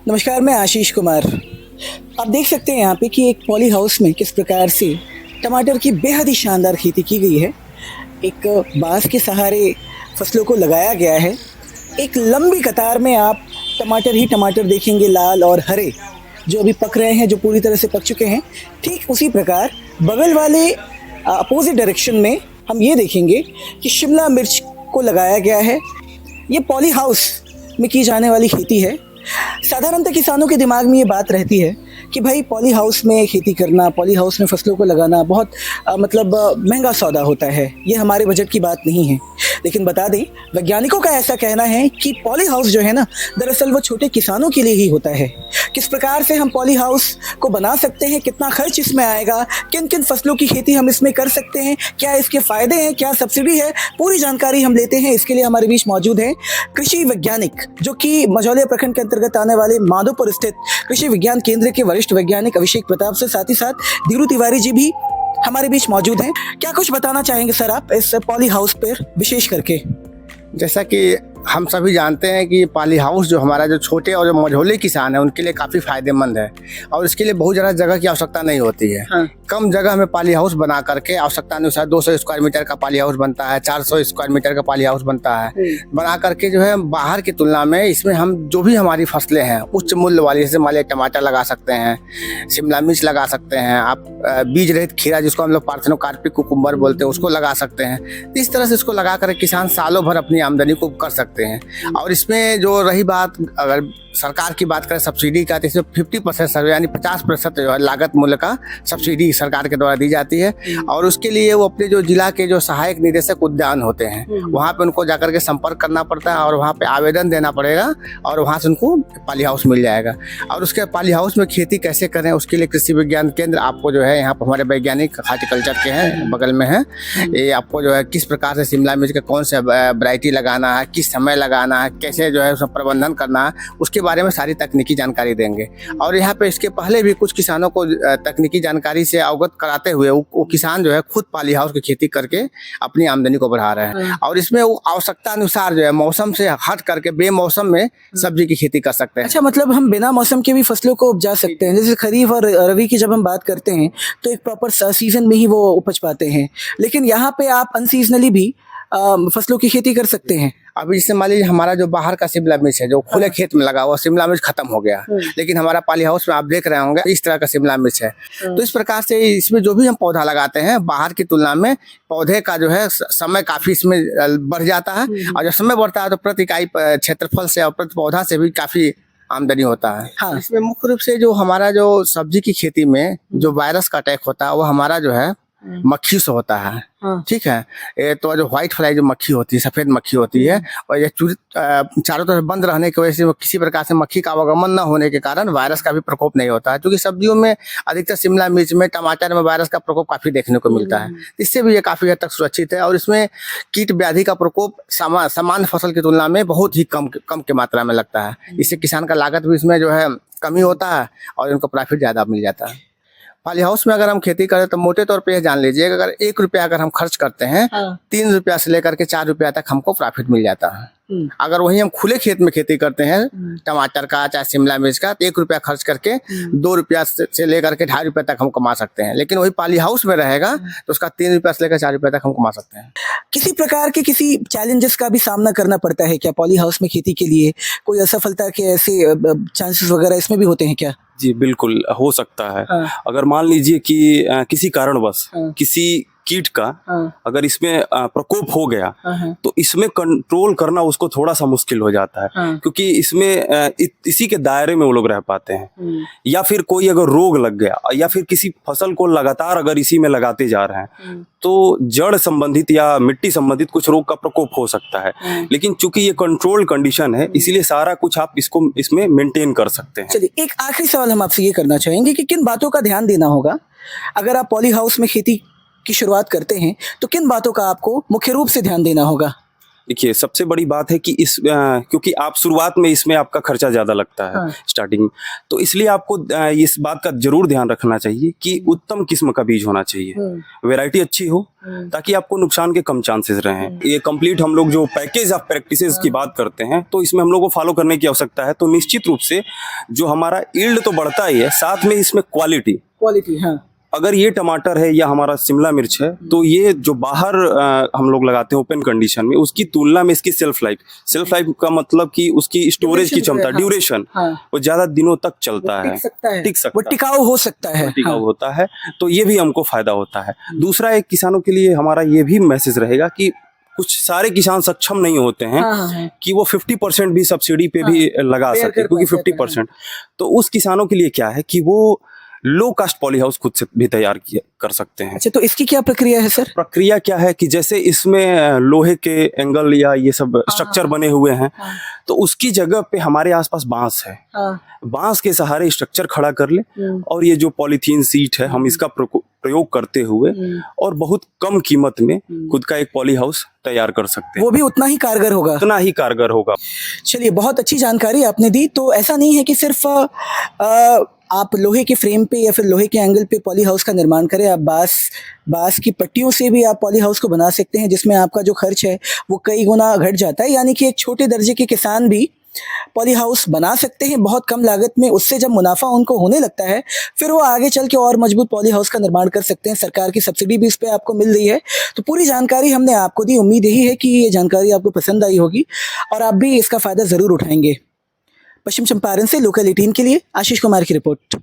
नमस्कार, मैं आशीष कुमार। आप देख सकते हैं यहाँ पे कि एक पॉली हाउस में किस प्रकार से टमाटर की बेहद ही शानदार खेती की गई है। एक बांस के सहारे फसलों को लगाया गया है। एक लंबी कतार में आप टमाटर ही टमाटर देखेंगे, लाल और हरे, जो अभी पक रहे हैं, जो पूरी तरह से पक चुके हैं। ठीक उसी प्रकार बगल वाले अपोजिट डायरेक्शन में हम ये देखेंगे कि शिमला मिर्च को लगाया गया है। ये पॉली हाउस में की जाने वाली खेती है। साधारणतः किसानों के दिमाग में ये बात रहती है कि भाई पॉली हाउस में खेती करना, पॉली हाउस में फसलों को लगाना बहुत महंगा सौदा होता है। ये हमारे बजट की बात नहीं है। लेकिन बता दें, वैज्ञानिकों का ऐसा कहना है कि पॉली हाउस जो है ना, दरअसल वो छोटे किसानों के लिए ही होता है। किस प्रकार से हम पॉली हाउस को बना सकते हैं, कितना खर्च इसमें आएगा, किन किन फसलों की खेती हम इसमें कर सकते हैं, क्या इसके फ़ायदे हैं, क्या सब्सिडी है, पूरी जानकारी हम लेते हैं। इसके लिए हमारे बीच मौजूद हैं कृषि वैज्ञानिक, जो कि मझौलिया प्रखंड के अंतर्गत आने वाले माधोपुर स्थित कृषि विज्ञान केंद्र के वरिष्ठ वैज्ञानिक अभिषेक प्रताप से, साथ ही साथ धीरू तिवारी जी भी हमारे बीच मौजूद हैं। क्या कुछ बताना चाहेंगे सर आप इस पॉली हाउस पर विशेष करके? जैसा कि हम सभी जानते हैं कि पॉली हाउस जो हमारा जो छोटे और जो मझोले किसान है उनके लिए काफ़ी फायदेमंद है और इसके लिए बहुत ज़्यादा जगह की आवश्यकता नहीं होती है। हाँ। कम जगह में पॉली हाउस बना करके आवश्यकता अनुसार 200 स्क्वायर मीटर का पॉली हाउस बनता है, 400 स्क्वायर मीटर का पॉली हाउस बनता है। बना करके जो है बाहर की तुलना में इसमें हम जो भी हमारी फसलें हैं उच्च मूल्य वाली, जैसे मान लिया टमाटर लगा सकते हैं, शिमला मिर्च लगा सकते हैं, आप बीज रहित खीरा जिसको हम लोग पार्थेनोकार्पिक कुकुम्बर बोलते हैं उसको लगा सकते हैं। इस तरह से इसको लगा कर किसान सालों भर अपनी आमदनी को कर सकते हैं। और इसमें जो रही बात, अगर सरकार की बात करें सब्सिडी का, तो इसमें 50% यानी 50% जो है लागत मूल्य का सब्सिडी सरकार के द्वारा दी जाती है। और उसके लिए वो अपने जो जिला के जो सहायक निदेशक उद्यान होते हैं वहाँ पे उनको जाकर के संपर्क करना पड़ता है और वहाँ पे आवेदन देना पड़ेगा और वहाँ से उनको पॉली हाउस मिल जाएगा। और उसके पॉली हाउस में खेती कैसे करें उसके लिए कृषि विज्ञान केंद्र आपको जो है यहाँ पर हमारे वैज्ञानिक हार्टिकल्चर के हैं बगल में है। ये आपको जो है किस प्रकार से शिमला मिर्च का कौन सा वैरायटी लगाना है, किस समय लगाना है, कैसे जो है उसका प्रबंधन करना है, उसके बारे में सारी तकनीकी जानकारी देंगे। और यहाँ पे इसके पहले भी कुछ किसानों को तकनीकी जानकारी से अवगत कराते हुए वो किसान जो है खुद पॉली हाउस की खेती करके अपनी आमदनी को बढ़ा रहे हैं। और इसमें वो आवश्यकता अनुसार जो है मौसम से हट करके बेमौसम में सब्जी की खेती कर सकते हैं। अच्छा, मतलब हम बिना मौसम के भी फसलों को उपजा सकते हैं। जैसे खरीफ और रबी की जब हम बात करते हैं तो एक प्रॉपर सीजन में ही वो उपज पाते हैं, लेकिन यहाँ पे आप अनसीजनली भी फसलों की खेती कर सकते हैं। अभी जैसे मान लीजिए हमारा जो बाहर का शिमला मिर्च है जो खुले खेत में लगा हुआ शिमला मिर्च खत्म हो गया, लेकिन हमारा पॉली हाउस में आप देख रहे होंगे इस तरह का शिमला मिर्च है। तो इस प्रकार से इसमें जो भी हम पौधा लगाते हैं बाहर की तुलना में पौधे का जो है समय काफी इसमें बढ़ जाता है। और जब समय बढ़ता है तो प्रति इकाई क्षेत्रफल से और प्रति पौधा से भी काफी आमदनी होता है। हाँ। इसमें मुख्य रूप से जो हमारा जो सब्जी की खेती में जो वायरस का अटैक होता है वो हमारा जो है मक्खी से होता है। हाँ। ठीक है, ये तो जो व्हाइट फ्लाई जो मक्खी होती है, सफेद मक्खी होती है, और ये चारों तरफ बंद रहने की वजह से किसी प्रकार से मक्खी का आवागमन न होने के कारण वायरस का भी प्रकोप नहीं होता है। क्योंकि सब्जियों में अधिकतर शिमला मिर्च में, टमाटर में वायरस का प्रकोप काफी देखने को मिलता है। इससे भी ये काफी हद तक सुरक्षित है और इसमें कीट व्याधि का प्रकोप सामान्य फसल की तुलना में बहुत ही कम की मात्रा में लगता है। इससे किसान का लागत भी इसमें जो है कमी होता है और उनको प्रॉफिट ज्यादा मिल जाता है। पॉली हाउस में अगर हम खेती करें तो मोटे तौर पे ये जान लीजिए अगर 1 रुपया अगर हम खर्च करते हैं 3 रुपया से लेकर के 4 रुपया तक हमको प्रॉफिट मिल जाता है। अगर वही हम खुले खेत में खेती करते हैं टमाटर का चाहे शिमला मिर्च का, तो 1 रुपया खर्च करके 2 रुपया से लेकर के 2.5 रुपया तक हम कमा सकते हैं। लेकिन वही पॉली हाउस में रहेगा तो उसका 3 रुपया से लेकर 4 रुपया तक हम कमा सकते हैं। किसी प्रकार के किसी चैलेंजेस का भी सामना करना पड़ता है क्या पॉली हाउस में खेती के लिए? कोई असफलता के ऐसे चांसेस वगैरह इसमें भी होते हैं क्या? जी बिल्कुल हो सकता है। अगर मान लीजिए कि किसी कारणवश किसी कीट का अगर इसमें प्रकोप हो गया तो इसमें कंट्रोल करना उसको थोड़ा सा मुश्किल हो जाता है। क्योंकि इसमें इसी के दायरे में वो लोग रह पाते हैं। या फिर कोई अगर रोग लग गया या फिर किसी फसल को लगातार अगर इसी में लगाते जा रहे हैं तो जड़ संबंधित या मिट्टी संबंधित कुछ रोग का प्रकोप हो सकता है। लेकिन चूंकि ये कंट्रोल कंडीशन है इसीलिए सारा कुछ आप इसमें मेंटेन कर सकते हैं। चलिए, एक आखिरी सवाल हम आपसे ये करना चाहेंगे कि किन बातों का ध्यान देना होगा अगर आप पॉली हाउस में खेती की शुरुआत करते हैं, तो किन बातों का आपको मुख्य रूप से ध्यान देना होगा? देखिए सबसे बड़ी बात है कि क्योंकि आप शुरुआत में इसमें आपका खर्चा ज़्यादा लगता है स्टार्टिंग में, तो इसलिए आपको इस बात का जरूर ध्यान रखना चाहिए कि उत्तम किस्म का बीज होना चाहिए, वैरायटी अच्छी हो, ताकि आपको नुकसान के कम चांसेस रहें। ये कंप्लीट हम लोग जो पैकेज ऑफ प्रैक्टिसेस की बात करते हैं, तो इसमें हम लोग को फॉलो करने की आवश्यकता है। तो निश्चित रूप से जो हमारा यील्ड तो बढ़ता ही है, साथ में इसमें क्वालिटी, हाँ, अगर ये टमाटर है या हमारा शिमला मिर्च है, तो ये जो बाहर हम लोग लगाते हैं ओपन कंडीशन में, उसकी तुलना में इसकी सेल्फ लाइफ का मतलब कि उसकी स्टोरेज की क्षमता, ड्यूरेशन, वो ज्यादा दिनों तक चलता है, टिक सकता है, वो टिकाऊ हो सकता है, टिकाऊ होता है। तो ये भी हमको फायदा होता है। दूसरा, एक किसानों के लिए हमारा ये भी मैसेज रहेगा कि कुछ सारे किसान सक्षम नहीं होते हैं कि वो 50% भी सब्सिडी पे भी लगा सके, क्योंकि 50%, तो उस किसानों के लिए क्या है कि वो लो कास्ट पॉली हाउस खुद से भी तैयार कर सकते हैं। अच्छा, तो इसकी क्या प्रक्रिया है सर? प्रक्रिया क्या है कि जैसे इसमें लोहे के एंगल या ये सब स्ट्रक्चर बने हुए हैं, तो उसकी जगह पे हमारे आसपास बांस है, बांस के सहारे स्ट्रक्चर खड़ा कर ले, और ये जो पॉलीथीन सीट है, हम इसका प्रयोग करते हुए और बहुत कम कीमत में खुद का एक पॉली हाउस तैयार कर सकते हैं। वो भी उतना ही कारगर होगा। चलिए, बहुत अच्छी जानकारी आपने दी। तो ऐसा नहीं है कि सिर्फ आप लोहे के फ्रेम पे या फिर लोहे के एंगल पे पॉली हाउस का निर्माण करें, आप बांस की पट्टियों से भी आप पॉली हाउस को बना सकते हैं, जिसमें आपका जो खर्च है वो कई गुना घट जाता है। यानी कि एक छोटे दर्जे के किसान भी पॉली हाउस बना सकते हैं बहुत कम लागत में। उससे जब मुनाफा उनको होने लगता है, फिर वो आगे चल के और मजबूत पॉली हाउस का निर्माण कर सकते हैं। सरकार की सब्सिडी भी इस पे आपको मिल रही है। तो पूरी जानकारी हमने आपको दी। उम्मीद यही है कि ये जानकारी आपको पसंद आई होगी और आप भी इसका फायदा जरूर उठाएंगे। पश्चिम चंपारण से लोकल 18 के लिए आशीष कुमार की रिपोर्ट।